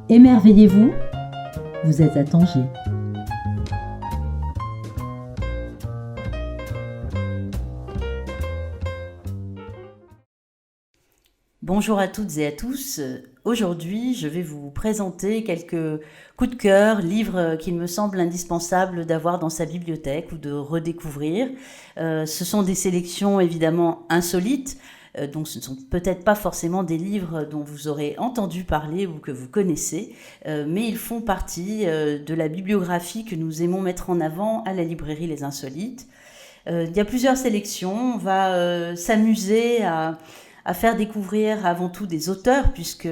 Émerveillez-vous, vous êtes à Tanger. Bonjour à toutes et à tous. Aujourd'hui, je vais vous présenter quelques coups de cœur, livres qu'il me semble indispensable d'avoir dans sa bibliothèque ou de redécouvrir. Ce sont des sélections évidemment insolites, donc ce ne sont peut-être pas forcément des livres dont vous aurez entendu parler ou que vous connaissez, mais ils font partie de la bibliographie que nous aimons mettre en avant à la librairie Les Insolites. Il y a plusieurs sélections, on va s'amuser à faire découvrir avant tout des auteurs, puisque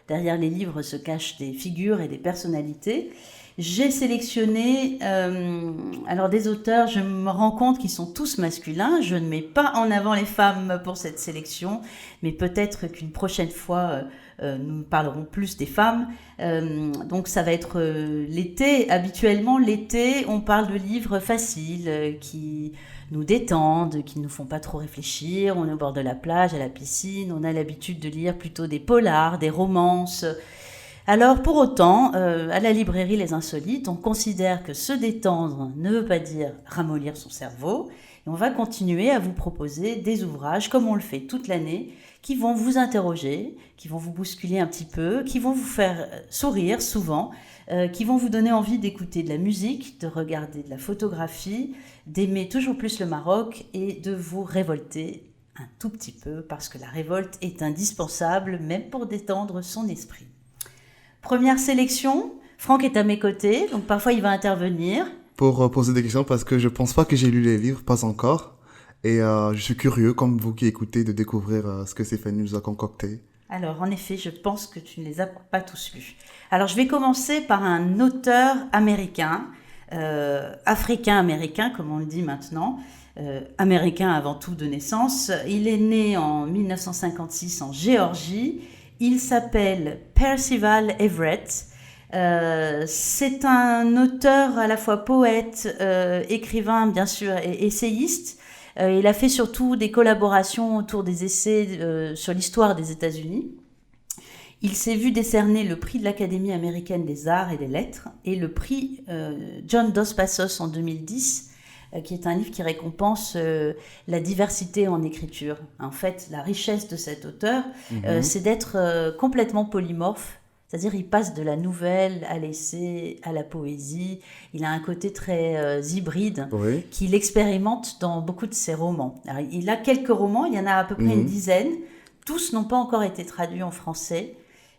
derrière les livres se cachent des figures et des personnalités. J'ai sélectionné alors des auteurs, je me rends compte qu'ils sont tous masculins. Je ne mets pas en avant les femmes pour cette sélection, mais peut-être qu'une prochaine fois, nous parlerons plus des femmes. Donc ça va être l'été. Habituellement, l'été, on parle de livres faciles qui nous détendent, qui ne nous font pas trop réfléchir. On est au bord de la plage, à la piscine. On a l'habitude de lire plutôt des polars, des romances. Alors pour autant, à la librairie Les Insolites, on considère que se détendre ne veut pas dire ramollir son cerveau. Et on va continuer à vous proposer des ouvrages, comme on le fait toute l'année, qui vont vous interroger, qui vont vous bousculer un petit peu, qui vont vous faire sourire souvent, qui vont vous donner envie d'écouter de la musique, de regarder de la photographie, d'aimer toujours plus le Maroc et de vous révolter un tout petit peu, parce que la révolte est indispensable, même pour détendre son esprit. Première sélection, Franck est à mes côtés, donc parfois il va intervenir. Pour poser des questions, parce que je pense pas que j'ai lu les livres, pas encore. Et je suis curieux, comme vous qui écoutez, de découvrir ce que Stéphanie nous a concocté. Alors, en effet, je pense que tu ne les as pas tous lus. Alors, je vais commencer par un auteur américain, africain-américain, comme on le dit maintenant, américain avant tout de naissance. Il est né en 1956 en Géorgie. Il s'appelle Percival Everett. C'est un auteur à la fois poète, écrivain, bien sûr, et essayiste. Il a fait surtout des collaborations autour des essais sur l'histoire des États-Unis. Il s'est vu décerner le prix de l'Académie américaine des arts et des lettres et le prix John Dos Passos en 2010, qui est un livre qui récompense la diversité en écriture. En fait, la richesse de cet auteur, c'est d'être complètement polymorphe. C'est-à-dire, il passe de la nouvelle à l'essai, à la poésie. Il a un côté très hybride qu'il expérimente dans beaucoup de ses romans. Alors, il a quelques romans, il y en a à peu près une dizaine. Tous n'ont pas encore été traduits en français.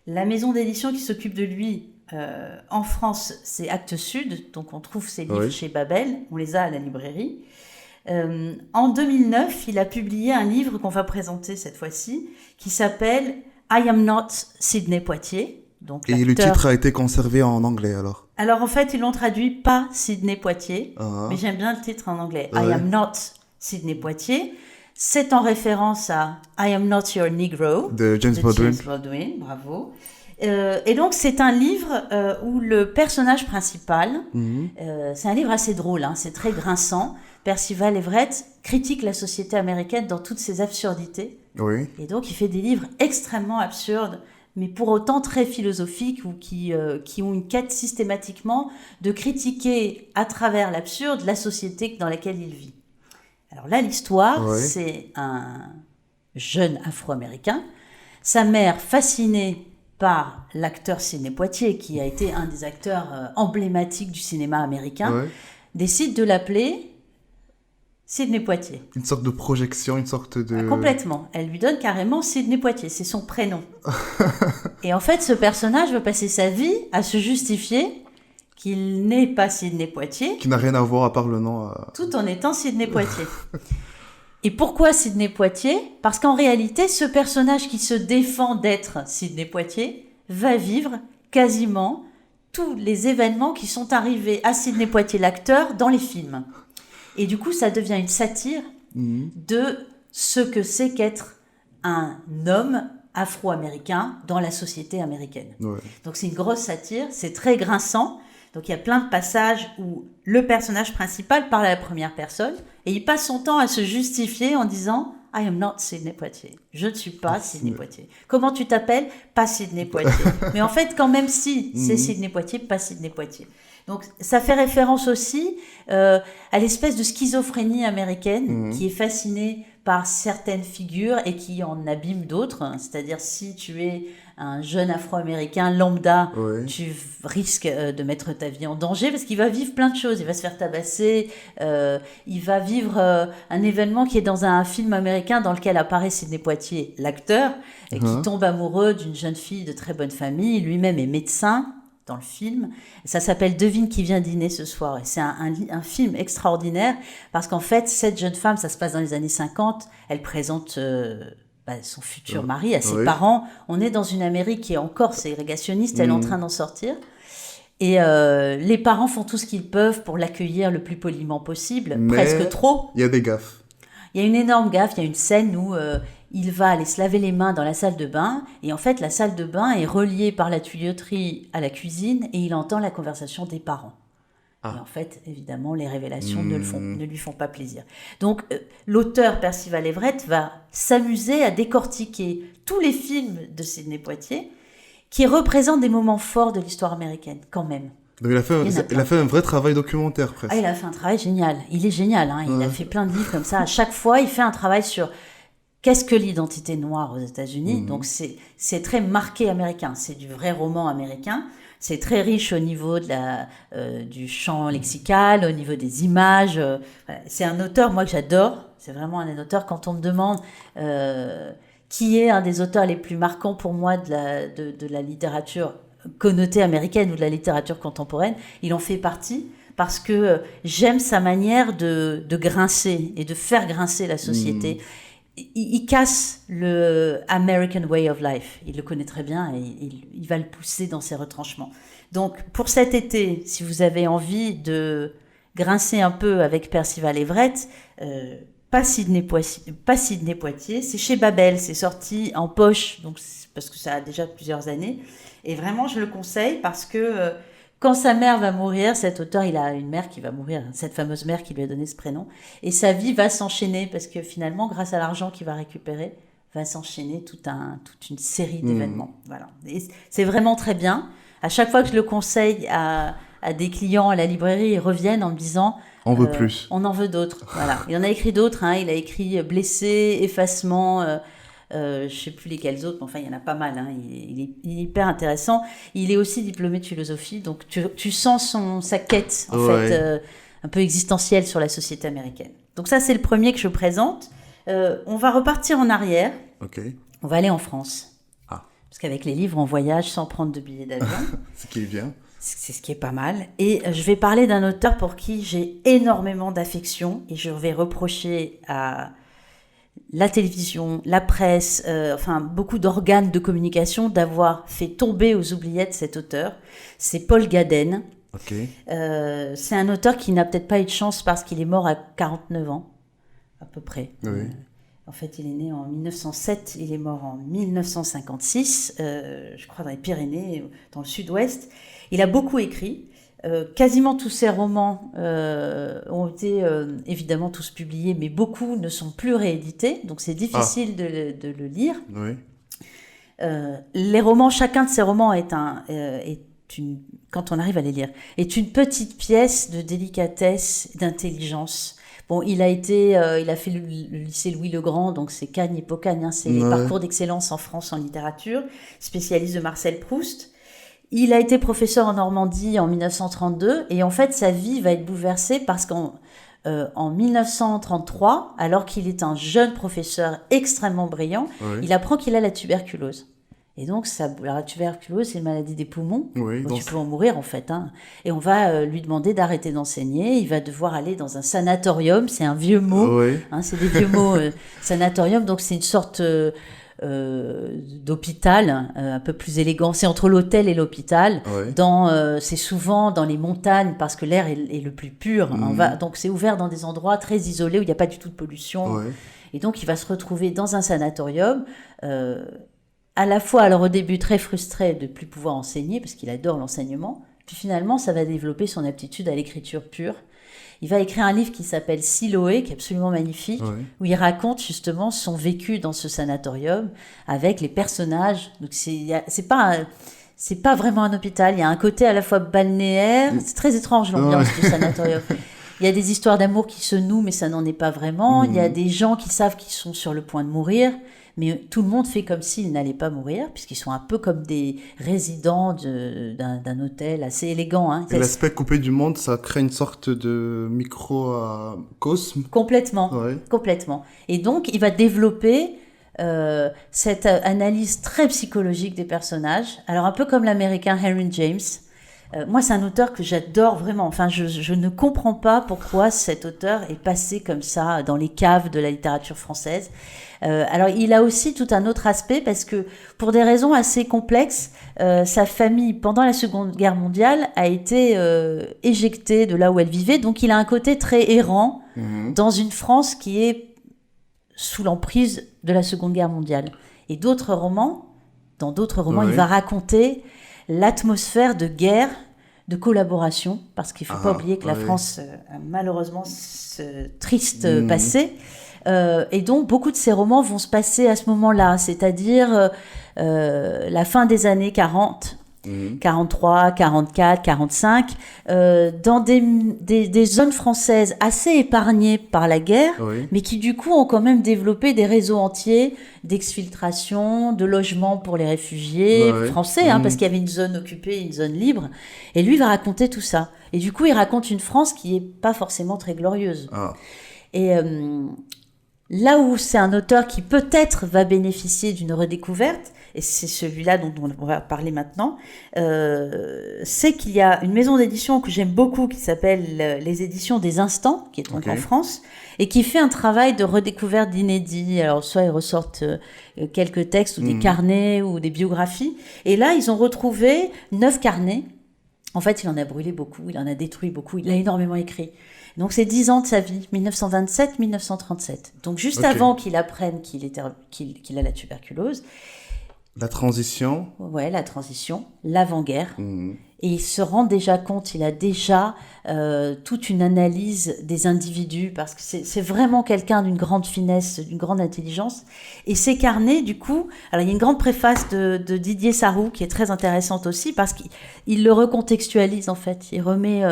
La maison d'édition qui s'occupe de lui en France, c'est Actes Sud. Donc, on trouve ses livres chez Babel. On les a à la librairie. En 2009, il a publié un livre qu'on va présenter cette fois-ci, qui s'appelle « I am not Sidney Poitier ». Donc, et le titre a été conservé en anglais alors? Alors en fait, ils l'ont traduit pas Sidney Poitier, mais j'aime bien le titre en anglais. I am not Sidney Poitier. C'est en référence à I am not your Negro de James Baldwin. James Baldwin, bravo. Et donc c'est un livre où le personnage principal, c'est un livre assez drôle, c'est très grinçant. Percival Everett critique la société américaine dans toutes ses absurdités. Oui. Et donc il fait des livres extrêmement absurdes, mais pour autant très philosophiques ou qui ont une quête systématiquement de critiquer à travers l'absurde la société dans laquelle il vit. Alors là, l'histoire, c'est un jeune Afro-Américain, sa mère fascinée par l'acteur Sidney Poitier, qui a été un des acteurs emblématiques du cinéma américain, décide de l'appeler Sidney Poitier. Une sorte de projection, une sorte de... Complètement. Elle lui donne carrément Sidney Poitier, c'est son prénom. Et en fait, ce personnage va passer sa vie à se justifier qu'il n'est pas Sidney Poitier. Qui n'a rien à voir à part le nom. Tout en étant Sidney Poitier. Et pourquoi Sidney Poitier? Parce qu'en réalité, ce personnage qui se défend d'être Sidney Poitier va vivre quasiment tous les événements qui sont arrivés à Sidney Poitier, l'acteur, dans les films. Et du coup, ça devient une satire de ce que c'est qu'être un homme afro-américain dans la société américaine. Donc c'est une grosse satire, c'est très grinçant. Donc il y a plein de passages où le personnage principal parle à la première personne et il passe son temps à se justifier en disant I am not Sidney Poitier. Je ne suis pas Sidney Poitier. Comment tu t'appelles? Pas Sidney Poitier. Mais en fait, quand même si, c'est Sidney Poitier, pas Sidney Poitier. Donc, ça fait référence aussi à l'espèce de schizophrénie américaine qui est fascinée par certaines figures et qui en abîme d'autres. C'est-à-dire, si tu es un jeune Afro-Américain lambda, tu risques de mettre ta vie en danger parce qu'il va vivre plein de choses. Il va se faire tabasser, il va vivre un événement qui est dans un film américain dans lequel apparaît Sidney Poitier, l'acteur, et qui tombe amoureux d'une jeune fille de très bonne famille. Lui-même est médecin dans le film. Ça s'appelle Devine qui vient dîner ce soir. Et c'est un film extraordinaire parce qu'en fait, cette jeune femme, ça se passe dans les années 50, elle présente son futur mari à ses parents. On est dans une Amérique qui est encore ségrégationniste, elle est en train d'en sortir. Et les parents font tout ce qu'ils peuvent pour l'accueillir le plus poliment possible, presque trop. Il y a des gaffes. Il y a une énorme gaffe, il y a une scène où il va aller se laver les mains dans la salle de bain, et en fait la salle de bain est reliée par la tuyauterie à la cuisine, et il entend la conversation des parents. Et en fait, évidemment, les révélations ne lui font pas plaisir. Donc, l'auteur Percival Everett va s'amuser à décortiquer tous les films de Sidney Poitier qui représentent des moments forts de l'histoire américaine, quand même. Donc il a fait un vrai travail documentaire, presque. Ah, il a fait un travail génial. Il est génial, hein. Il a fait plein de livres comme ça. À chaque fois, il fait un travail sur qu'est-ce que l'identité noire aux États-Unis. Donc, c'est très marqué américain. C'est du vrai roman américain. C'est très riche au niveau du champ lexical, au niveau des images. C'est un auteur, moi, que j'adore. C'est vraiment un auteur. Quand on me demande qui est un des auteurs les plus marquants pour moi de la littérature connotée américaine ou de la littérature contemporaine, il en fait partie parce que j'aime sa manière de grincer et de faire grincer la société. Il casse le American Way of Life. Il le connaît très bien et il va le pousser dans ses retranchements. Donc, pour cet été, si vous avez envie de grincer un peu avec Percival Everett, pas Sidney Poitier, c'est chez Babel, c'est sorti en poche, donc parce que ça a déjà plusieurs années. Et vraiment, je le conseille parce que quand sa mère va mourir, cet auteur, il a une mère qui va mourir, cette fameuse mère qui lui a donné ce prénom, et sa vie va s'enchaîner parce que finalement, grâce à l'argent qu'il va récupérer, va s'enchaîner toute une série d'événements. Voilà. Et c'est vraiment très bien. À chaque fois que je le conseille à des clients à la librairie, ils reviennent en me disant on veut plus. On en veut d'autres. Voilà. Il en a écrit d'autres. Hein. Il a écrit Blessé, Effacement. Je ne sais plus lesquels autres, mais enfin, il y en a pas mal. Hein. Il est hyper intéressant. Il est aussi diplômé de philosophie, donc tu sens sa quête, en fait, un peu existentielle sur la société américaine. Donc ça, c'est le premier que je présente. On va repartir en arrière. On va aller en France. Parce qu'avec les livres, on voyage sans prendre de billets d'avion. Ce qui est bien. C'est ce qui est pas mal. Et je vais parler d'un auteur pour qui j'ai énormément d'affection et je vais reprocher à la télévision, la presse, beaucoup d'organes de communication d'avoir fait tomber aux oubliettes cet auteur. C'est Paul Gaden. C'est un auteur qui n'a peut-être pas eu de chance parce qu'il est mort à 49 ans, à peu près. En fait, il est né en 1907, il est mort en 1956, je crois dans les Pyrénées, dans le sud-ouest. Il a beaucoup écrit. Quasiment tous ses romans ont été évidemment tous publiés, mais beaucoup ne sont plus réédités, donc c'est difficile de le lire. Les romans, chacun de ces romans quand on arrive à les lire, est une petite pièce de délicatesse, d'intelligence. Bon, il a fait le lycée Louis-le-Grand, donc c'est Cagnes et Pocagne, c'est les parcours d'excellence en France en littérature, spécialiste de Marcel Proust. Il a été professeur en Normandie en 1932 et en fait sa vie va être bouleversée parce qu'en 1933, alors qu'il est un jeune professeur extrêmement brillant, il apprend qu'il a la tuberculose. Et donc, la tuberculose, c'est une maladie des poumons. Donc tu peux en mourir, en fait. Hein. Et on va lui demander d'arrêter d'enseigner. Il va devoir aller dans un sanatorium. C'est un vieux mot. Hein, c'est des vieux mots. Sanatorium, donc c'est une sorte d'hôpital, un peu plus élégant. C'est entre l'hôtel et l'hôpital. C'est souvent dans les montagnes parce que l'air est le plus pur. Donc, c'est ouvert dans des endroits très isolés où il n'y a pas du tout de pollution. Et donc, il va se retrouver dans un sanatorium à la fois, alors au début, très frustré de ne plus pouvoir enseigner, parce qu'il adore l'enseignement, puis finalement, ça va développer son aptitude à l'écriture pure. Il va écrire un livre qui s'appelle Siloé, qui est absolument magnifique, Ouais. où il raconte justement son vécu dans ce sanatorium avec les personnages. Donc c'est pas vraiment un hôpital. Il y a un côté à la fois balnéaire. C'est très étrange l'ambiance du sanatorium. Il y a des histoires d'amour qui se nouent, mais ça n'en est pas vraiment. Il y a des gens qui savent qu'ils sont sur le point de mourir, mais tout le monde fait comme s'ils n'allaient pas mourir, puisqu'ils sont un peu comme des résidents d'un hôtel assez élégant. Hein. Et l'aspect coupé du monde, ça crée une sorte de microcosme. Complètement, Ouais. complètement. Et donc, il va développer cette analyse très psychologique des personnages. Alors, un peu comme l'américain Henry James. Moi, c'est un auteur que j'adore vraiment. Enfin, je ne comprends pas pourquoi cet auteur est passé comme ça dans les caves de la littérature française. Alors, il a aussi tout un autre aspect parce que, pour des raisons assez complexes, sa famille, pendant la Seconde Guerre mondiale, a été éjectée de là où elle vivait. Donc, il a un côté très errant dans une France qui est sous l'emprise de la Seconde Guerre mondiale. Et dans d'autres romans, Ouais. il va raconter l'atmosphère de guerre, de collaboration, parce qu'il ne faut pas oublier que la ouais. France a malheureusement ce triste passé. Et donc, beaucoup de ces romans vont se passer à ce moment-là, c'est-à-dire la fin des années 40, 43, 44, 45, dans des zones françaises assez épargnées par la guerre, Oui. mais qui du coup ont quand même développé des réseaux entiers d'exfiltration, de logements pour les réfugiés Ouais. français, hein, parce qu'il y avait une zone occupée, une zone libre. Et lui va raconter tout ça. Et du coup, il raconte une France qui n'est pas forcément très glorieuse. Ah. Et là où c'est un auteur qui peut-être va bénéficier d'une redécouverte, et c'est celui-là dont on va parler maintenant, c'est qu'il y a une maison d'édition que j'aime beaucoup qui s'appelle les éditions des Instants, qui est donc en France, et qui fait un travail de redécouverte d'inédits. Alors soit ils ressortent quelques textes ou des carnets ou des biographies, et là ils ont retrouvé 9 carnets. En fait, il en a brûlé beaucoup, il en a détruit beaucoup, il a énormément écrit. Donc, c'est 10 ans de sa vie, 1927-1937. Donc, juste avant qu'il apprenne qu'il a la tuberculose. La transition. Ouais, la transition, l'avant-guerre. Et il se rend déjà compte, il a déjà toute une analyse des individus, parce que c'est vraiment quelqu'un d'une grande finesse, d'une grande intelligence. Et ces carnets, du coup, alors il y a une grande préface de Didier Sarrou qui est très intéressante aussi, parce qu'il le recontextualise en fait. Il remet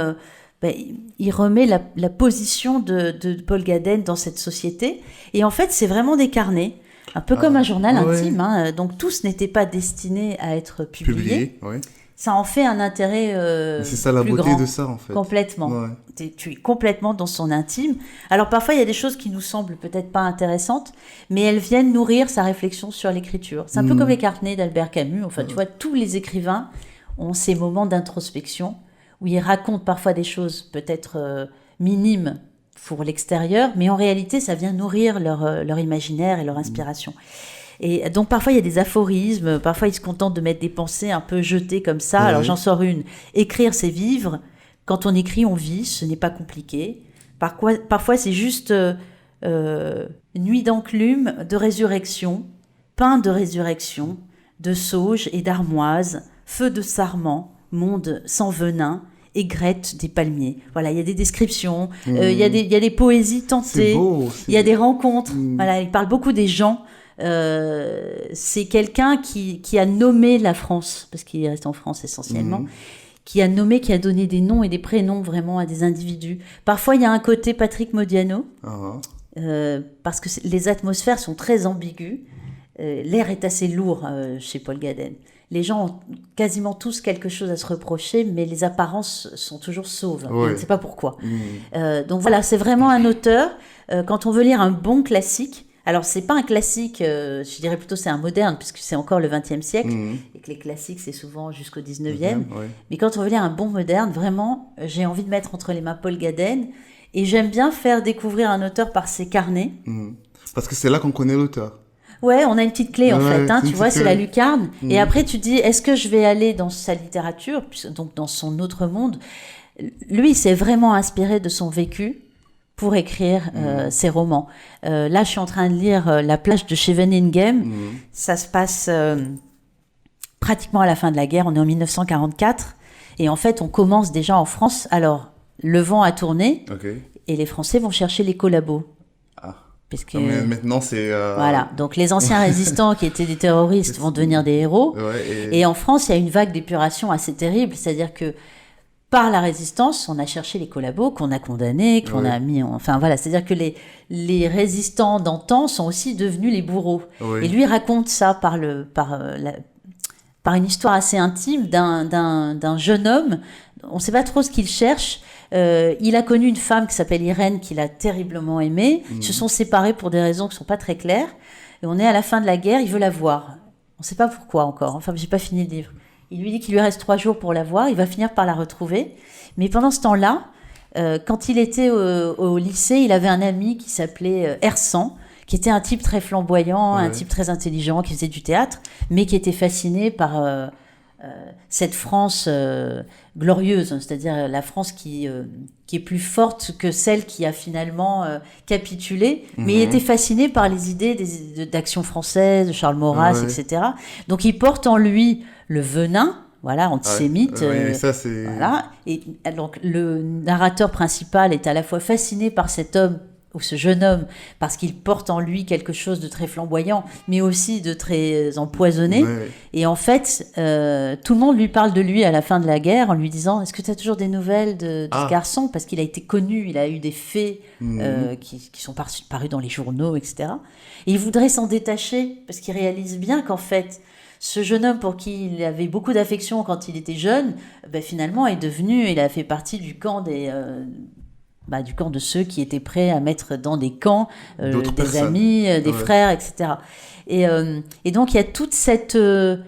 la position de Paul Gaden dans cette société. Et en fait, c'est vraiment des carnets, un peu comme un journal intime. Hein. Donc, tous n'étaient pas destinés à être publiés. Oui. Ça en fait un intérêt c'est ça la plus beauté grand. de ça, en fait. Complètement. Ouais. Tu es complètement dans son intime. Alors, parfois, il y a des choses qui nous semblent peut-être pas intéressantes, mais elles viennent nourrir sa réflexion sur l'écriture. C'est un peu comme les carnets d'Albert Camus. Enfin, tu vois, tous les écrivains ont ces moments d'introspection où ils racontent parfois des choses peut-être minimes pour l'extérieur, mais en réalité, ça vient nourrir leur imaginaire et leur inspiration. Et donc, parfois, il y a des aphorismes, parfois, ils se contentent de mettre des pensées un peu jetées comme ça. Alors, j'en sors une. Écrire, c'est vivre. Quand on écrit, on vit. Ce n'est pas compliqué. Parfois, c'est juste nuit d'enclume, de résurrection, pain de résurrection, de sauge et d'armoise, feu de sarment, monde sans venin, aigrette des palmiers. Voilà, il y a des descriptions, il y a des poésies tentées, C'est beau. il y a des rencontres. Voilà, il parle beaucoup des gens. C'est quelqu'un qui a nommé la France, parce qu'il reste en France essentiellement, qui a donné des noms et des prénoms vraiment à des individus. Parfois, il y a un côté Patrick Modiano, parce que les atmosphères sont très ambiguës. L'air est assez lourd chez Paul Gaden. Les gens ont quasiment tous quelque chose à se reprocher, mais les apparences sont toujours sauves. On ne sait pas pourquoi. Donc voilà, c'est vraiment un auteur. Quand on veut lire un bon classique, alors c'est pas un classique, je dirais plutôt c'est un moderne, puisque c'est encore le XXe siècle, et que les classiques c'est souvent jusqu'au XIXe. Mais quand on veut lire un bon moderne, vraiment, j'ai envie de mettre entre les mains Paul Gaden, et j'aime bien faire découvrir un auteur par ses carnets. Parce que c'est là qu'on connaît l'auteur. Ouais, on a une petite clé en fait, hein, tu vois, c'est la lucarne. Et après, tu dis, est-ce que je vais aller dans sa littérature, donc dans son autre monde? Lui, il s'est vraiment inspiré de son vécu pour écrire ses romans. Là, je suis en train de lire La plage de Scheveningen. Ça se passe pratiquement à la fin de la guerre. On est en 1944. Et en fait, on commence déjà en France. Alors, le vent a tourné Ok. et les Français vont chercher les collabos. Ah. Parce que, Non, mais maintenant, c'est... voilà, donc les anciens résistants qui étaient des terroristes vont devenir des héros. Ouais, Et en France, il y a une vague d'épuration assez terrible, c'est-à-dire que par la résistance, on a cherché les collabos qu'on a condamnés, qu'on a mis en... Enfin voilà, c'est-à-dire que les résistants d'antan sont aussi devenus les bourreaux. Oui. Et lui raconte ça par une histoire assez intime d'un jeune homme. On ne sait pas trop ce qu'il cherche. Il a connu une femme qui s'appelle Irène, qu'il a terriblement aimée. Ils se sont séparés pour des raisons qui ne sont pas très claires. Et on est à la fin de la guerre, il veut la voir. On ne sait pas pourquoi encore. Enfin, j'ai pas fini le livre. Il lui dit qu'il lui reste 3 jours pour la voir. Il va finir par la retrouver. Mais pendant ce temps-là, quand il était au lycée, il avait un ami qui s'appelait Hersan, qui était un type très flamboyant, un type très intelligent, qui faisait du théâtre, mais qui était fasciné par cette France glorieuse, c'est-à-dire la France qui est plus forte que celle qui a finalement capitulé, mais il était fasciné par les idées d'Action française, de Charles Maurras, etc. Donc il porte en lui le venin, voilà, antisémite. Oui, ça, c'est... Voilà. Et donc le narrateur principal est à la fois fasciné par cet homme, ou ce jeune homme, parce qu'il porte en lui quelque chose de très flamboyant, mais aussi de très empoisonné. Ouais. Et en fait, tout le monde lui parle de lui à la fin de la guerre en lui disant « Est-ce que tu as toujours des nouvelles de ce garçon ?» Parce qu'il a été connu, il a eu des faits qui sont parus dans les journaux, etc. Et il voudrait s'en détacher, parce qu'il réalise bien qu'en fait, ce jeune homme pour qui il avait beaucoup d'affection quand il était jeune, finalement il a fait partie du camp du camp de ceux qui étaient prêts à mettre dans des camps des personnes. Amis, des frères, etc. Et donc il y a toute ce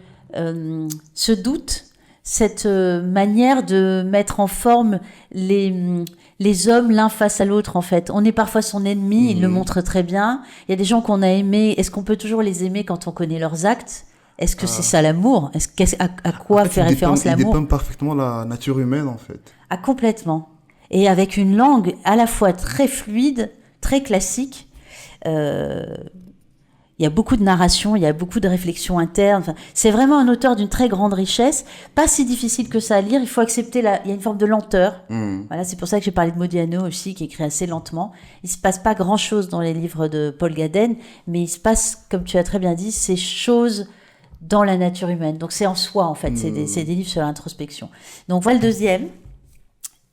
doute, cette manière de mettre en forme les hommes l'un face à l'autre, en fait. On est parfois son ennemi, il le montre très bien. Il y a des gens qu'on a aimés. Est-ce qu'on peut toujours les aimer quand on connaît leurs actes ? Est-ce que c'est ça l'amour ? À quoi fait référence l'amour ? Il dépeint parfaitement la nature humaine, en fait. Ah, complètement. Et avec une langue à la fois très fluide, très classique. Il y a beaucoup de narration, il y a beaucoup de réflexions internes. Enfin, c'est vraiment un auteur d'une très grande richesse. Pas si difficile que ça à lire. Il faut accepter il y a une forme de lenteur. Voilà, c'est pour ça que j'ai parlé de Modiano aussi, qui écrit assez lentement. Il se passe pas grand-chose dans les livres de Paul Gaden, mais il se passe, comme tu as très bien dit, ces choses dans la nature humaine. Donc c'est en soi, en fait. C'est des livres sur l'introspection. Donc voilà le deuxième.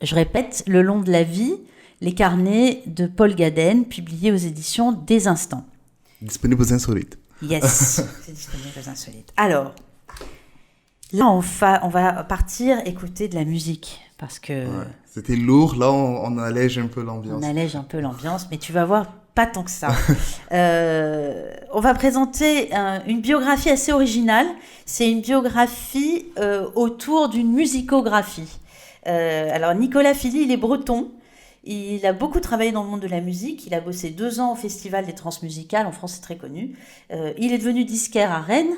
Je répète, Le long de la vie, les carnets de Paul Gaden, publiés aux éditions des Instants. Disponible aux Insolites. Yes, c'est disponible aux Insolites. Alors, là, on va partir écouter de la musique, parce que... Ouais. C'était lourd, là, on allège un peu l'ambiance. On allège un peu l'ambiance, mais tu vas voir, pas tant que ça. On va présenter une biographie assez originale. C'est une biographie autour d'une musicographie. Alors, Nicolas Philly, il est breton. Il a beaucoup travaillé dans le monde de la musique. Il a bossé 2 ans au Festival des Transmusicales. En France, c'est très connu. Il est devenu disquaire à Rennes.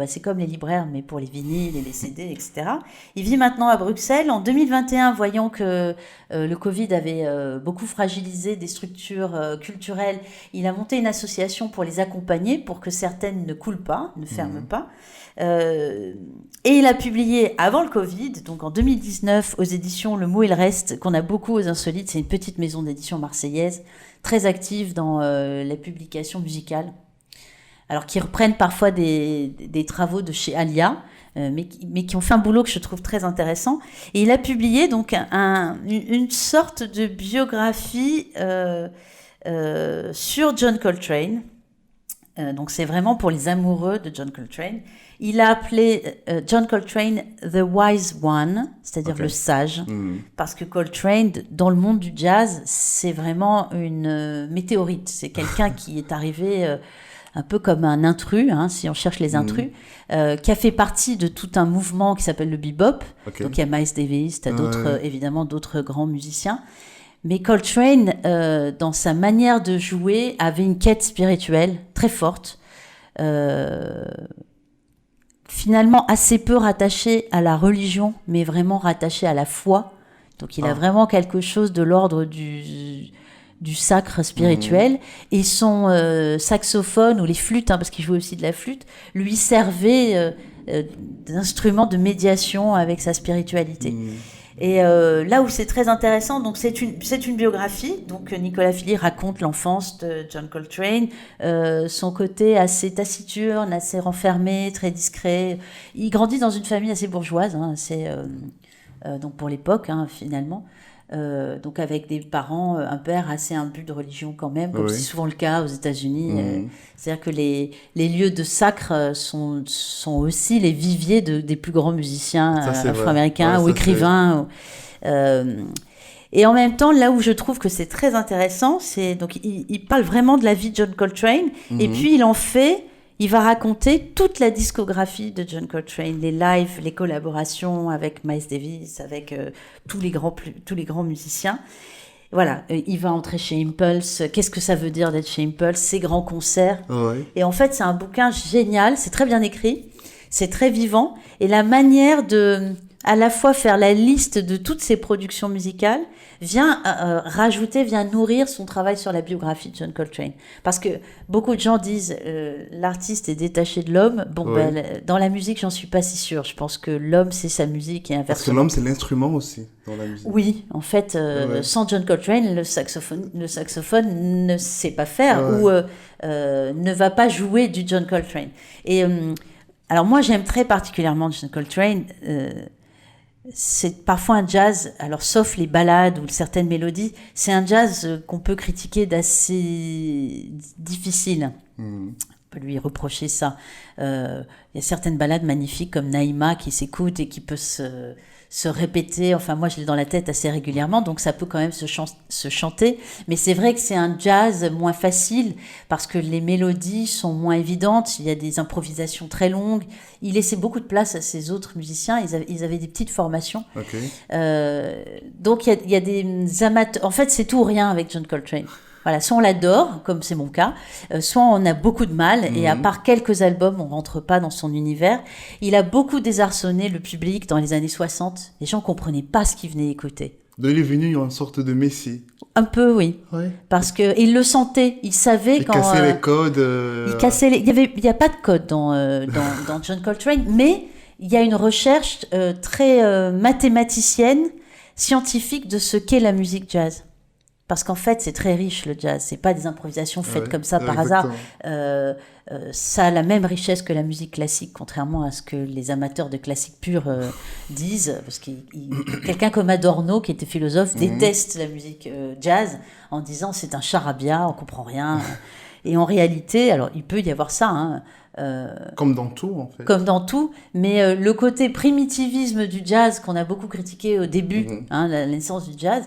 C'est comme les libraires, mais pour les vinyles et les CD, etc. Il vit maintenant à Bruxelles. En 2021, voyant que le Covid avait beaucoup fragilisé des structures culturelles, il a monté une association pour les accompagner, pour que certaines ne coulent pas, ne ferment pas. Et il a publié avant le Covid, donc en 2019, aux éditions Le Mot et le Reste, qu'on a beaucoup aux Insolites. C'est une petite maison d'édition marseillaise, très active dans la publication musicale. Alors, qui reprennent parfois des travaux de chez Alia, mais qui ont fait un boulot que je trouve très intéressant. Et il a publié donc une sorte de biographie sur John Coltrane. Donc c'est vraiment pour les amoureux de John Coltrane. Il a appelé John Coltrane The Wise One, c'est-à-dire le sage, parce que Coltrane, dans le monde du jazz, c'est vraiment une météorite. C'est quelqu'un qui est arrivé un peu comme un intrus, si on cherche les intrus, qui a fait partie de tout un mouvement qui s'appelle le bebop. Donc il y a Miles Davis, il y a évidemment d'autres grands musiciens. Mais Coltrane, dans sa manière de jouer, avait une quête spirituelle très forte, finalement assez peu rattachée à la religion, mais vraiment rattachée à la foi. Donc il a vraiment quelque chose de l'ordre du sacre spirituel. Et son saxophone, ou les flûtes, parce qu'il jouait aussi de la flûte, lui servait d'instrument de médiation avec sa spiritualité. Et là où c'est très intéressant, donc c'est une biographie. Donc Nicolas Fili raconte l'enfance de John Coltrane, son côté assez taciturne, assez renfermé, très discret. Il grandit dans une famille assez bourgeoise, hein, donc pour l'époque, hein, finalement. Donc avec des parents, un père assez imbu de religion quand même, comme c'est souvent le cas aux États-Unis. C'est-à-dire que les lieux de sacre sont aussi les viviers des plus grands musiciens afro-américains ou écrivains. Et en même temps, là où je trouve que c'est très intéressant, c'est donc il parle vraiment de la vie de John Coltrane, et puis il va raconter toute la discographie de John Coltrane, les lives, les collaborations avec Miles Davis, avec tous les grands musiciens. Voilà, il va entrer chez Impulse. Qu'est-ce que ça veut dire d'être chez Impulse? Ces grands concerts. Et en fait, c'est un bouquin génial. C'est très bien écrit, c'est très vivant, et la manière de à la fois faire la liste de toutes ses productions musicales vient nourrir son travail sur la biographie de John Coltrane. Parce que beaucoup de gens disent l'artiste est détaché de l'homme. Dans la musique, j'en suis pas si sûre. Je pense que l'homme, c'est sa musique et inversement. Parce que l'homme, c'est l'instrument aussi dans la musique. Oui, en fait, sans John Coltrane, le saxophone ne sait pas faire ou ne va pas jouer du John Coltrane. Et alors moi, j'aime très particulièrement John Coltrane. C'est parfois un jazz, alors sauf les ballades ou certaines mélodies, c'est un jazz qu'on peut critiquer d'assez difficile. On peut lui reprocher ça. Il y a certaines ballades magnifiques comme Naïma qui s'écoute et qui peut se répéter. Enfin, moi, je l'ai dans la tête assez régulièrement, donc ça peut quand même se chanter. Mais c'est vrai que c'est un jazz moins facile parce que les mélodies sont moins évidentes. Il y a des improvisations très longues. Il laissait beaucoup de place à ses autres musiciens. Ils avaient des petites formations. Donc, il y a des amateurs. En fait, c'est tout ou rien avec John Coltrane. Voilà, soit on l'adore, comme c'est mon cas, soit on a beaucoup de mal, et à part quelques albums, on rentre pas dans son univers. Il a beaucoup désarçonné le public dans les années 60. Les gens comprenaient pas ce qu'ils venaient écouter. Donc il est venu en sorte de messie. Un peu, oui. Parce que il le sentait, il savait quand... Il cassait les codes. Il y a pas de code dans John Coltrane, mais il y a une recherche très mathématicienne, scientifique de ce qu'est la musique jazz. Parce qu'en fait, c'est très riche, le jazz. C'est pas des improvisations faites comme ça par hasard. Ça a la même richesse que la musique classique, contrairement à ce que les amateurs de classique pur disent. Parce que quelqu'un comme Adorno, qui était philosophe, déteste la musique jazz en disant c'est un charabia, on comprend rien. Et en réalité, alors il peut y avoir ça, hein, comme dans tout, en fait. Comme dans tout, mais le côté primitivisme du jazz qu'on a beaucoup critiqué au début, la naissance du jazz.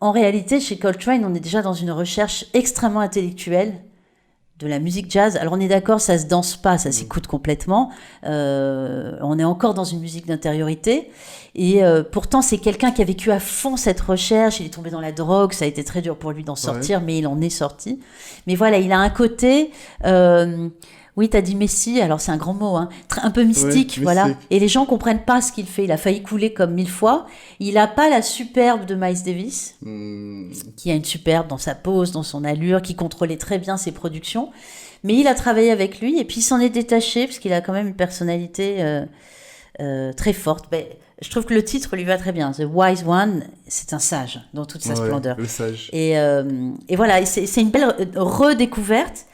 En réalité, chez Coltrane, on est déjà dans une recherche extrêmement intellectuelle de la musique jazz. Alors on est d'accord, ça se danse pas, ça s'écoute complètement. On est encore dans une musique d'intériorité. Et pourtant, c'est quelqu'un qui a vécu à fond cette recherche. Il est tombé dans la drogue, ça a été très dur pour lui d'en sortir, mais il en est sorti. Mais voilà, il a un côté... oui, t'as dit Messie, alors c'est un grand mot, hein, un peu mystique, voilà. Et les gens comprennent pas ce qu'il fait. Il a failli couler comme 1000 fois. Il a pas la superbe de Miles Davis, qui a une superbe dans sa pose, dans son allure, qui contrôlait très bien ses productions. Mais il a travaillé avec lui et puis il s'en est détaché parce qu'il a quand même une personnalité très forte. Je trouve que le titre lui va très bien. The Wise One, c'est un sage dans toute sa splendeur. Le sage. Et voilà, c'est une belle redécouverte.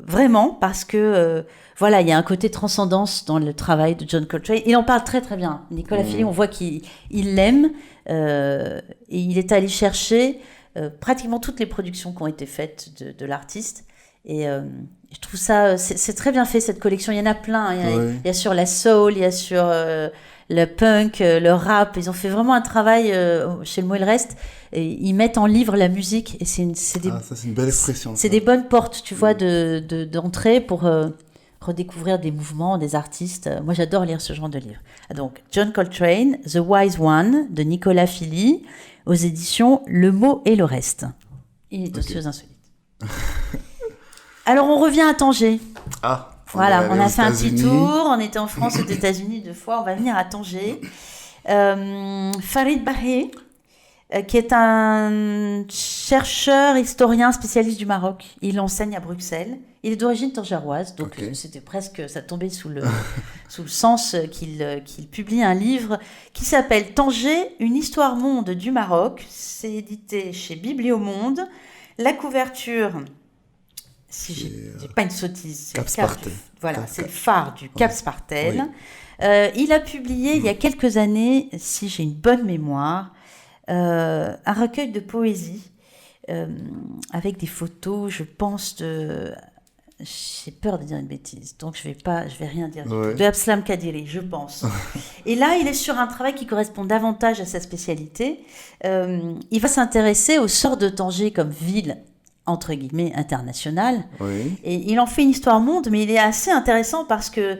Vraiment, parce que voilà, il y a un côté transcendance dans le travail de John Coltrane. Il en parle très très bien. Nicolas Fili, on voit qu'il l'aime, et il est allé chercher pratiquement toutes les productions qui ont été faites de l'artiste. Et je trouve ça, c'est très bien fait, cette collection. Il y en a plein. Il y a sur la soul, il y a sur le punk, le rap. Ils ont fait vraiment un travail chez Le Mot et le Reste. Et ils mettent en livre la musique. Et c'est une belle expression. C'est des bonnes portes, tu vois, d'entrée pour redécouvrir des mouvements, des artistes. Moi, j'adore lire ce genre de livre. Donc, John Coltrane, The Wise One, de Nicolas Fili, aux éditions Le Mot et le Reste. Il est aussi aux Insolites. Alors, on revient à Tanger. Voilà, on a fait un petit tour. On était en France, aux États-Unis 2 fois. On va venir à Tanger. Farid Bahé, qui est un chercheur, historien, spécialiste du Maroc. Il enseigne à Bruxelles. Il est d'origine tangéroise, donc c'était presque, ça tombait sous le sens qu'il publie un livre qui s'appelle Tanger, une histoire monde du Maroc. C'est édité chez Bibliomonde. La couverture, si j'ai pas une sottise, c'est c'est le phare du Cap Spartel. Oui. Il a publié il y a quelques années, si j'ai une bonne mémoire, un recueil de poésie avec des photos, je pense j'ai peur de dire une bêtise, donc je vais rien dire. De Abslam Kadiri, je pense. Et là, il est sur un travail qui correspond davantage à sa spécialité. Il va s'intéresser au sort de Tanger comme ville, entre guillemets, internationale. Oui. Et il en fait une histoire monde, mais il est assez intéressant parce que,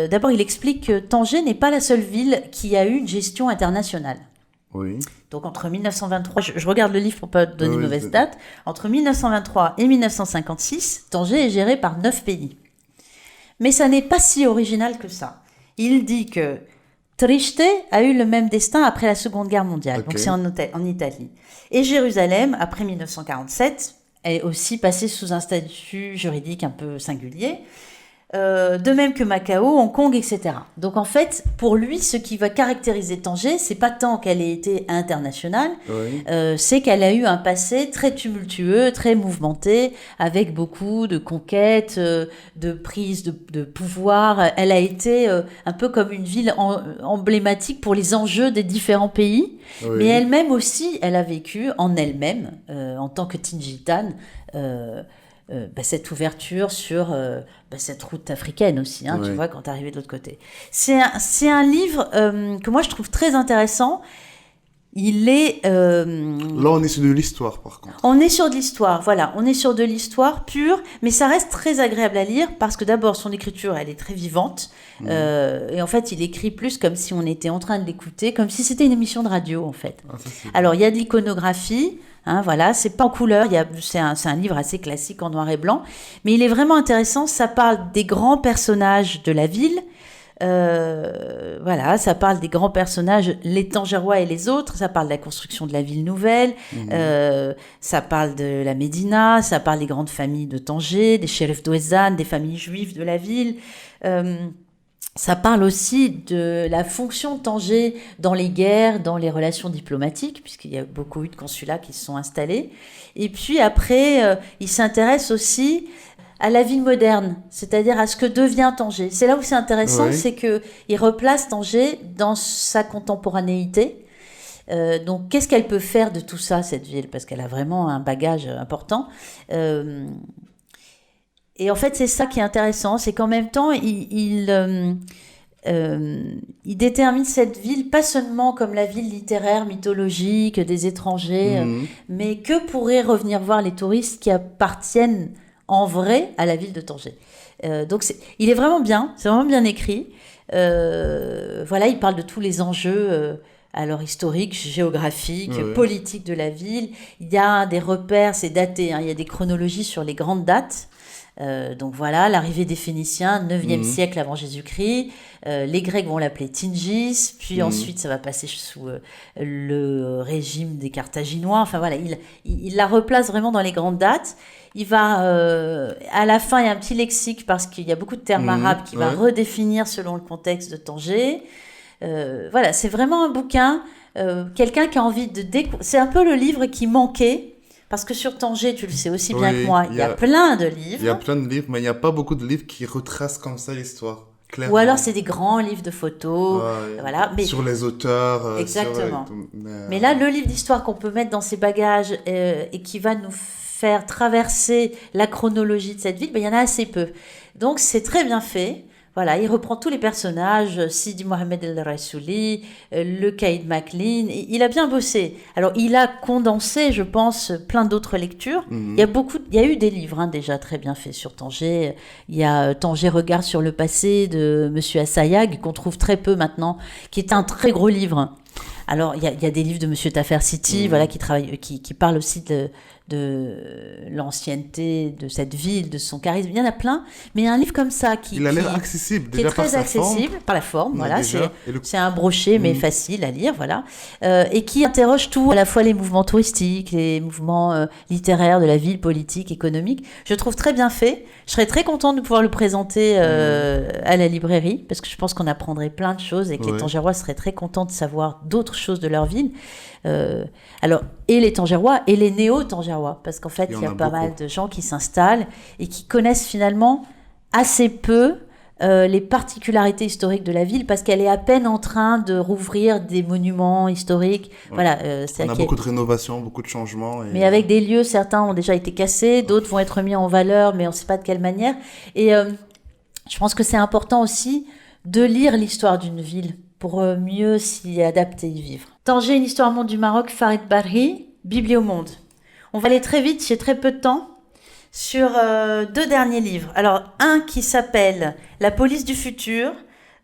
d'abord, il explique que Tanger n'est pas la seule ville qui a eu une gestion internationale. Oui. Donc entre 1923, je regarde le livre pour pas donner une mauvaise date, entre 1923 et 1956, Tanger est géré par 9 pays. Mais ça n'est pas si original que ça. Il dit que Trieste a eu le même destin après la Seconde Guerre mondiale, donc c'est en Italie. Et Jérusalem, après 1947, est aussi passée sous un statut juridique un peu singulier. De même que Macao, Hong Kong, etc. Donc en fait, pour lui, ce qui va caractériser Tanger, c'est pas tant qu'elle ait été internationale, c'est qu'elle a eu un passé très tumultueux, très mouvementé, avec beaucoup de conquêtes, de prises de pouvoir. Elle a été un peu comme une ville emblématique pour les enjeux des différents pays, mais elle-même aussi, elle a vécu en elle-même, en tant que Tingitane, cette ouverture sur cette route africaine aussi, tu vois, quand tu arrivé de l'autre côté. C'est un livre que moi je trouve très intéressant. Il est... Là, on est sur de l'histoire, par contre. On est sur de l'histoire, voilà. On est sur de l'histoire pure, mais ça reste très agréable à lire parce que d'abord, son écriture, elle est très vivante. Et en fait, il écrit plus comme si on était en train de l'écouter, comme si c'était une émission de radio, en fait. Alors, il y a de l'iconographie, voilà, c'est pas en couleur, c'est un livre assez classique en noir et blanc, mais il est vraiment intéressant. Ça parle des grands personnages de la ville. Voilà, ça parle des grands personnages, les Tangérois et les autres, ça parle de la construction de la ville nouvelle, ça parle de la Médina, ça parle des grandes familles de Tanger, des shérifs d'Ouezane, des familles juives de la ville. Ça parle aussi de la fonction de Tanger dans les guerres, dans les relations diplomatiques, puisqu'il y a beaucoup eu de consulats qui se sont installés. Et puis après, il s'intéresse aussi à la ville moderne, c'est-à-dire à ce que devient Tanger. C'est là où c'est intéressant, c'est qu'il replace Tanger dans sa contemporanéité. Donc, qu'est-ce qu'elle peut faire de tout ça, cette ville ? Parce qu'elle a vraiment un bagage important. Et en fait, c'est ça qui est intéressant, c'est qu'en même temps, il détermine cette ville pas seulement comme la ville littéraire, mythologique, des étrangers, mais que pourraient revenir voir les touristes qui appartiennent en vrai à la ville de Tanger. Donc il est vraiment bien, c'est vraiment bien écrit. Voilà, il parle de tous les enjeux alors historiques, géographiques, politiques de la ville. Il y a des repères, c'est daté, il y a des chronologies sur les grandes dates. Donc voilà, l'arrivée des Phéniciens, 9e siècle avant Jésus-Christ. Les Grecs vont l'appeler Tingis, puis ensuite ça va passer sous le régime des Carthaginois. Enfin voilà, il la replace vraiment dans les grandes dates. Il va, à la fin, il y a un petit lexique parce qu'il y a beaucoup de termes arabes qui va redéfinir selon le contexte de Tanger. Voilà, c'est vraiment un bouquin, quelqu'un qui a envie de découvrir. C'est un peu le livre qui manquait. Parce que sur Tanger, tu le sais aussi bien que moi, il y a plein de livres. Il y a plein de livres, mais il n'y a pas beaucoup de livres qui retracent comme ça l'histoire. Clairement. Ou alors c'est des grands livres de photos. Voilà. Mais sur les auteurs. Exactement. Mais là, le livre d'histoire qu'on peut mettre dans ses bagages et qui va nous faire traverser la chronologie de cette ville, il y en a assez peu. Donc c'est très bien fait. Voilà, il reprend tous les personnages, Sidi Mohamed El Rassouli, le Caïd Maclean. Il a bien bossé. Alors, il a condensé, je pense, plein d'autres lectures. Il y a eu des livres déjà très bien faits sur Tanger. Il y a Tanger Regard sur le passé de Monsieur Assayag, qu'on trouve très peu maintenant, qui est un très gros livre. Alors, il y a des livres de Monsieur Tafer Siti, voilà, qui parlent aussi de l'ancienneté de cette ville, de son charisme. Il y en a plein, mais il y a un livre comme ça Il a l'air accessible, qui est déjà très par sa accessible forme. par la forme. Voilà, Déjà. c'est un brochet, mais facile à lire, voilà, et qui interroge tout, à la fois les mouvements touristiques, les mouvements littéraires de la ville, politique, économique. Je trouve très bien fait. Je serais très contente de pouvoir le présenter à la librairie, parce que je pense qu'on apprendrait plein de choses et que les Tangérois seraient très contents de savoir d'autres choses de leur ville. Alors, et les Tangérois et les néo-Tangérois, parce qu'en fait, il y a pas mal de gens qui s'installent et qui connaissent finalement assez peu les particularités historiques de la ville, parce qu'elle est à peine en train de rouvrir des monuments historiques. Voilà, On a beaucoup de rénovations, beaucoup de changements. Mais avec des lieux, certains ont déjà été cassés, d'autres vont être mis en valeur, mais on ne sait pas de quelle manière. Et je pense que c'est important aussi de lire l'histoire d'une ville pour mieux s'y adapter et y vivre. Tanger, une histoire monde du Maroc, Farid Barhi, Bibliomonde. On va aller très vite, j'ai très peu de temps, sur 2 derniers livres. Alors, un qui s'appelle La police du futur,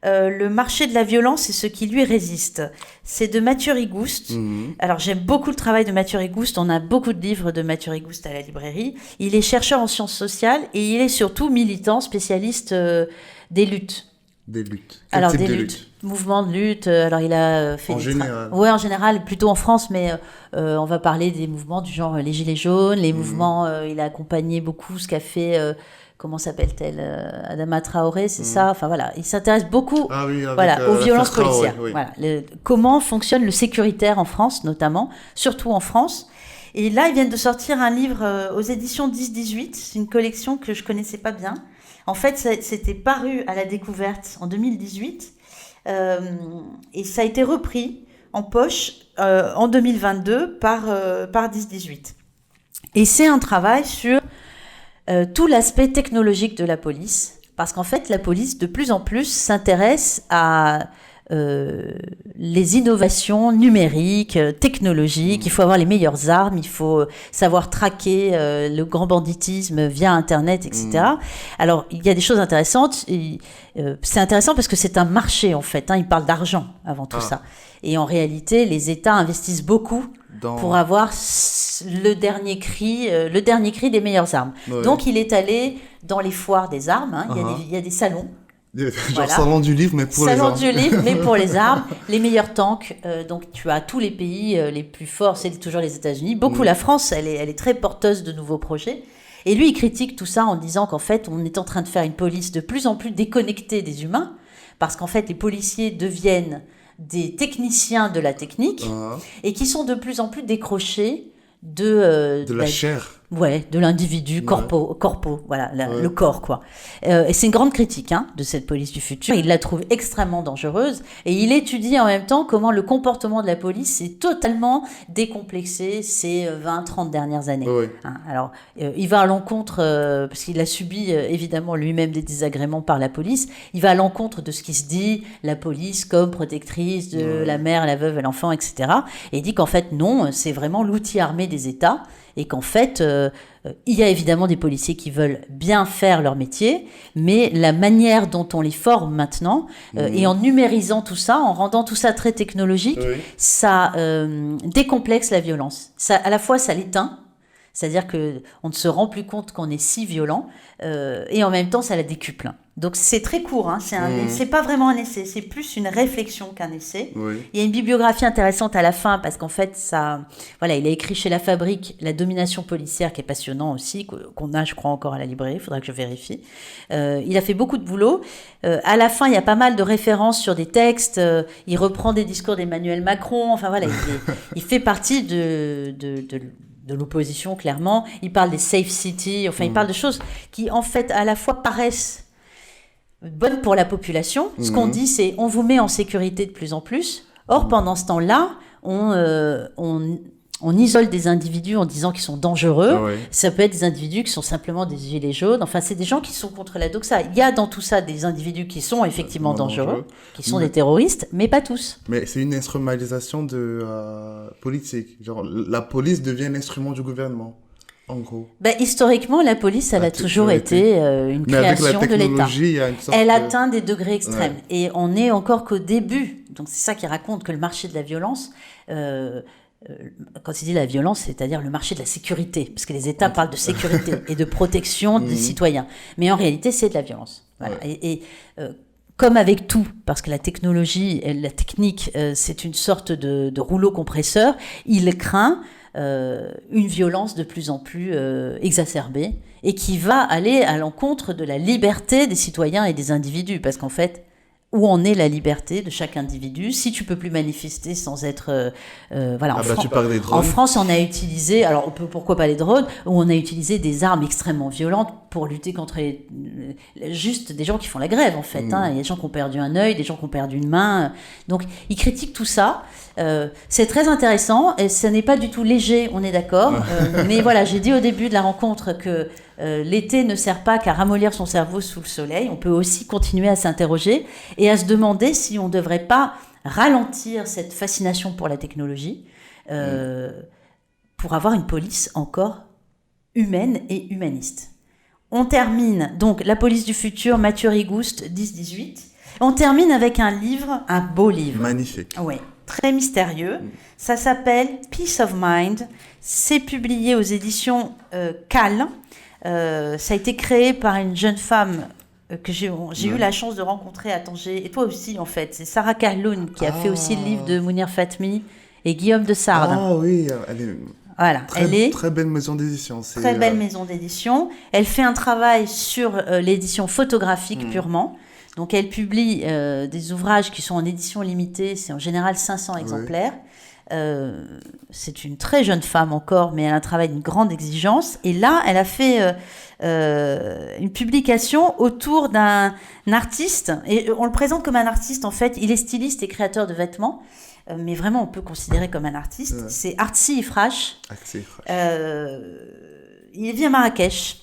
le marché de la violence et ce qui lui résiste. C'est de Mathieu Rigouste. Alors, j'aime beaucoup le travail de Mathieu Rigouste. On a beaucoup de livres de Mathieu Rigouste à la librairie. Il est chercheur en sciences sociales et il est surtout militant, spécialiste des luttes. Des luttes. Alors, des luttes. Mouvements de lutte. Alors, il a fait en général. Ouais, en général, plutôt en France, mais on va parler des mouvements du genre les Gilets jaunes, les mouvements. Il a accompagné beaucoup ce qu'a fait. Comment s'appelle-t-elle, Adama Traoré, c'est ça. Enfin voilà, il s'intéresse beaucoup aux violences policières. Voilà, comment fonctionne le sécuritaire en France, notamment, surtout en France. Et là, ils viennent de sortir un livre aux éditions 10-18. C'est une collection que je connaissais pas bien. En fait, c'était paru à la Découverte en 2018 et ça a été repris en poche en 2022 par 10-18. Et c'est un travail sur tout l'aspect technologique de la police, parce qu'en fait, la police, de plus en plus, s'intéresse à les innovations numériques, technologiques. Il faut avoir les meilleures armes, il faut savoir traquer le grand banditisme via Internet, etc. Alors, il y a des choses intéressantes. C'est intéressant parce que c'est un marché, en fait. Il parle d'argent avant tout ça. Et en réalité, les États investissent beaucoup pour avoir le dernier cri des meilleures armes. Donc, il est allé dans les foires des armes. Il y a des salons. Genre salon du livre, mais pour les armes. Salon du livre, mais pour les armes. Les meilleurs tanks. Donc, tu as tous les pays les plus forts, c'est toujours les États-Unis. Beaucoup la France, elle est très porteuse de nouveaux projets. Et lui, il critique tout ça en disant qu'en fait, on est en train de faire une police de plus en plus déconnectée des humains, parce qu'en fait, les policiers deviennent des techniciens de la technique et qui sont de plus en plus décrochés de la chair. Ouais, de l'individu, voilà, le corps, quoi. Et c'est une grande critique de cette police du futur. Il la trouve extrêmement dangereuse et il étudie en même temps comment le comportement de la police s'est totalement décomplexé ces 20-30 dernières années. Alors, il va à l'encontre, parce qu'il a subi évidemment lui-même des désagréments par la police, il va à l'encontre de ce qui se dit, la police comme protectrice de la mère, la veuve et l'enfant, etc. Et il dit qu'en fait, non, c'est vraiment l'outil armé des États. Et qu'en fait, il y a évidemment des policiers qui veulent bien faire leur métier, mais la manière dont on les forme maintenant, et en numérisant tout ça, en rendant tout ça très technologique, ça décomplexe la violence. Ça, à la fois, ça l'éteint, c'est-à-dire qu'on ne se rend plus compte qu'on est si violent, et en même temps, ça la décuple. Donc c'est très court, c'est pas vraiment un essai, c'est plus une réflexion qu'un essai. Il y a une bibliographie intéressante à la fin parce qu'en fait il a écrit chez La Fabrique La domination policière qui est passionnant aussi, qu'on a je crois encore à la librairie, il faudra que je vérifie. Il a fait beaucoup de boulot. À la fin il y a pas mal de références sur des textes, il reprend des discours d'Emmanuel Macron, enfin voilà, il fait partie de l'opposition clairement. Il parle des safe cities, il parle de choses qui en fait à la fois paraissent bonne pour la population. Ce qu'on dit, c'est on vous met en sécurité de plus en plus. Or, pendant ce temps-là, on isole des individus en disant qu'ils sont dangereux. Ça peut être des individus qui sont simplement des gilets jaunes. Enfin, c'est des gens qui sont contre la doxa. Il y a dans tout ça des individus qui sont effectivement dangereux, qui sont des terroristes, mais pas tous. Mais c'est une instrumentalisation de politique. Genre, la police devient un instrument du gouvernement. En gros. Historiquement, la police, elle a toujours été une création de l'État. Elle atteint des degrés extrêmes. Et on n'est encore qu'au début. Donc, c'est ça qui raconte que le marché de la violence, quand il dit la violence, c'est-à-dire le marché de la sécurité, parce que les États parlent de sécurité et de protection des citoyens. Mais en réalité, c'est de la violence. Voilà. Et comme avec tout, parce que la technologie, la technique, c'est une sorte de rouleau compresseur, il craint une violence de plus en plus exacerbée et qui va aller à l'encontre de la liberté des citoyens et des individus. Parce qu'en fait, où en est la liberté de chaque individu si tu peux plus manifester sans être voilà. Tu parles des drones. En France, on a utilisé, alors pourquoi pas les drones, où on a utilisé des armes extrêmement violentes pour lutter contre juste des gens qui font la grève en fait. Il y a des gens qui ont perdu un œil, des gens qui ont perdu une main. Donc ils critiquent tout ça. C'est très intéressant et ce n'est pas du tout léger, on est d'accord. Mais voilà, j'ai dit au début de la rencontre que l'été ne sert pas qu'à ramollir son cerveau sous le soleil. On peut aussi continuer à s'interroger et à se demander si on ne devrait pas ralentir cette fascination pour la technologie pour avoir une police encore humaine et humaniste. On termine, donc, La police du futur, Mathieu Rigouste, 10-18. On termine avec un livre, un beau livre. Magnifique. Oui, très mystérieux. Ça s'appelle Peace of Mind. C'est publié aux éditions Cal. Ça a été créé par une jeune femme que j'ai eu la chance de rencontrer à Tanger. Et toi aussi, en fait. C'est Sarah Carloun qui a fait aussi le livre de Mounir Fatmi et Guillaume de Sardes. Ah oui, elle est... Voilà, très belle maison d'édition. Très belle maison d'édition. Elle fait un travail sur l'édition photographique purement. Donc, elle publie des ouvrages qui sont en édition limitée. C'est en général 500 exemplaires. C'est une très jeune femme encore, mais elle a un travail d'une grande exigence. Et là, elle a fait une publication autour d'un artiste. Et on le présente comme un artiste, en fait. Il est styliste et créateur de vêtements. Mais vraiment, on peut considérer comme un artiste. C'est Artsy Ifrache. Il vit à Marrakech.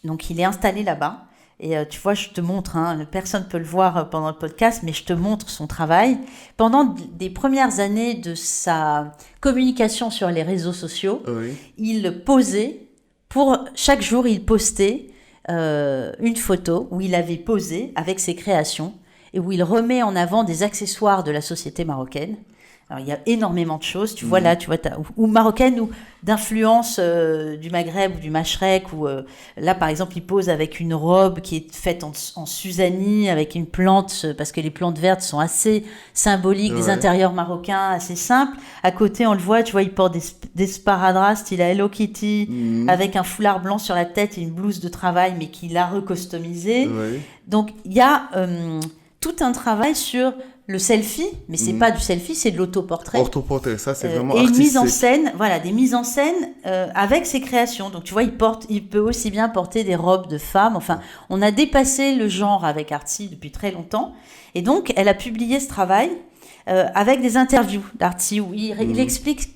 Donc, il est installé là-bas. Et tu vois, je te montre, personne ne peut le voir pendant le podcast, mais je te montre son travail. Pendant des premières années de sa communication sur les réseaux sociaux, il posait, chaque jour, il postait une photo où il avait posé avec ses créations et où il remet en avant des accessoires de la société marocaine. Alors, il y a énormément de choses, tu vois là, ou marocaines ou d'influence du Maghreb ou du Machrek, ou là, par exemple, il pose avec une robe qui est faite en Suzani, avec une plante, parce que les plantes vertes sont assez symboliques des intérieurs marocains, assez simples. À côté, on le voit, tu vois, il porte des sparadraps style Hello Kitty, avec un foulard blanc sur la tête et une blouse de travail, mais qu'il a recustomisé. Donc, il y a tout un travail sur le selfie, mais c'est pas du selfie, c'est de l'autoportrait. Autoportrait, ça c'est vraiment et artistique. une mise en scène, voilà, des mises en scène avec ses créations. Donc tu vois, il peut aussi bien porter des robes de femmes. Enfin, on a dépassé le genre avec Artsy depuis très longtemps. Et donc, elle a publié ce travail avec des interviews d'Artsy où il explique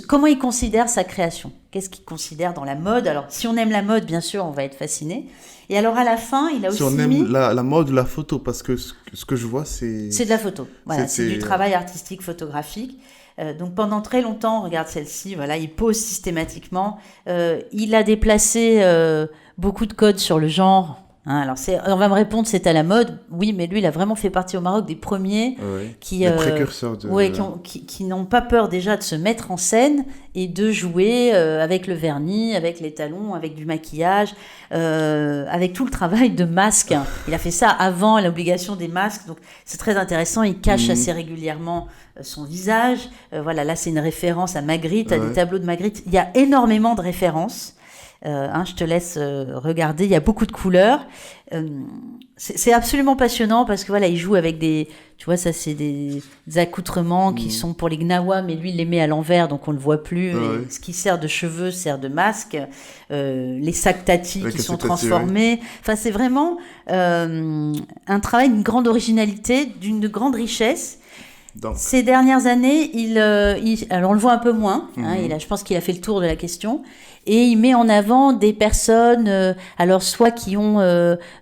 comment il considère sa création. Qu'est-ce qu'il considère dans la mode? Alors, si on aime la mode, bien sûr, on va être fasciné. Et alors, à la fin, il a aussi on aime la mode ou la photo, parce que ce que je vois, c'est... C'est de la photo. Voilà, c'est du travail artistique, photographique. Donc, pendant très longtemps, regarde celle-ci, voilà, il pose systématiquement. Il a déplacé beaucoup de codes sur le genre. Alors on va me répondre, c'est à la mode. Oui, mais lui, il a vraiment fait partie au Maroc des premiers les précurseurs qui n'ont pas peur déjà de se mettre en scène et de jouer avec le vernis, avec les talons, avec du maquillage, avec tout le travail de masque. Il a fait ça avant l'obligation des masques, donc c'est très intéressant. Il cache assez régulièrement son visage. Voilà, là, c'est une référence à Magritte, à des tableaux de Magritte. Il y a énormément de références. Je te laisse regarder, il y a beaucoup de couleurs. C'est absolument passionnant parce que voilà, il joue avec tu vois, ça c'est des accoutrements qui sont pour les gnawa, mais lui il les met à l'envers donc on le voit plus. Et ce qui sert de cheveux sert de masque. Les sacs tati qui sont transformés. Enfin, c'est vraiment un travail d'une grande originalité, d'une grande richesse. Donc. Ces dernières années, alors on le voit un peu moins. Je pense qu'il a fait le tour de la question. Et il met en avant des personnes, alors soit qui ont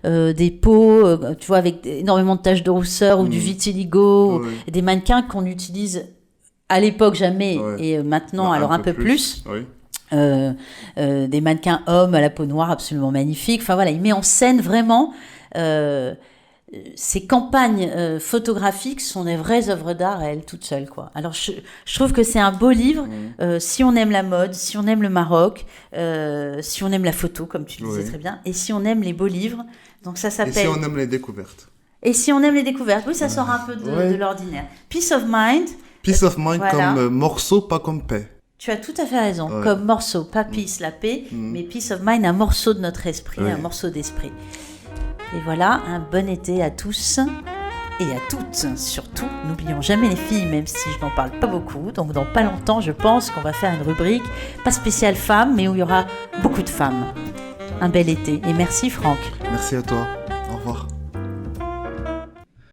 des peaux, tu vois, avec énormément de taches de rousseur ou du vitiligo, des mannequins qu'on utilise à l'époque jamais et maintenant alors un peu plus. Des mannequins hommes à la peau noire absolument magnifiques. Enfin voilà, il met en scène vraiment ces campagnes photographiques sont des vraies œuvres d'art à elles toutes seules, quoi. Alors je trouve que c'est un beau livre si on aime la mode, si on aime le Maroc, si on aime la photo, comme tu disais très bien, et si on aime les beaux livres. Donc ça s'appelle... Et si on aime les découvertes. Et si on aime les découvertes, oui, ça sort un peu de l'ordinaire. Peace of Mind. Peace of Mind comme morceau, pas comme paix. Tu as tout à fait raison, comme morceau, pas peace, la paix, mais Peace of Mind, un morceau de notre esprit, un morceau d'esprit. Et voilà, un bon été à tous et à toutes. Surtout, n'oublions jamais les filles, même si je n'en parle pas beaucoup. Donc dans pas longtemps, je pense qu'on va faire une rubrique, pas spéciale femmes, mais où il y aura beaucoup de femmes. Un bel été. Et merci Franck. Merci à toi.